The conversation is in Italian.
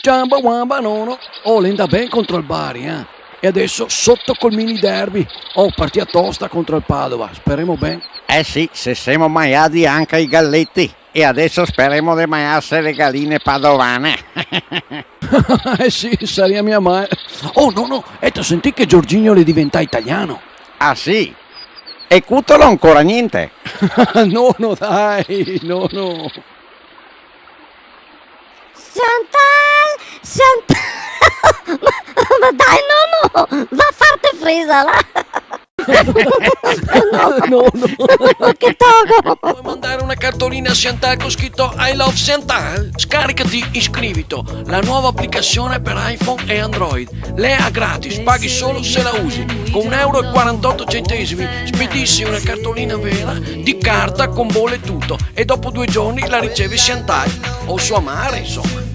Ciamba wamba nono. Oh, l'enda ben contro il Bari, eh. E adesso sotto col mini derby. Oh, partita tosta contro il Padova, speriamo ben. Eh sì, se siamo maiati anche i galletti. E adesso speriamo di maiarsi le galline padovane. Eh sì, sarebbe mia madre. Oh no, e tu senti che Giorginio le diventa italiano. Ah sì? E Cutolo ancora niente. No, dai, no. Chantal! ma dai, no, va a farti frisa là! No. Che togo! Vuoi mandare una cartolina a Chantal con scritto I love Chantal? Scaricati Iscrivito, la nuova applicazione per iPhone e Android. Lei è gratis, paghi solo se la usi. Con 1,48 euro spedissi una cartolina vera di carta con bolle e tutto. E dopo 2 giorni la riceve Chantal o sua madre, insomma.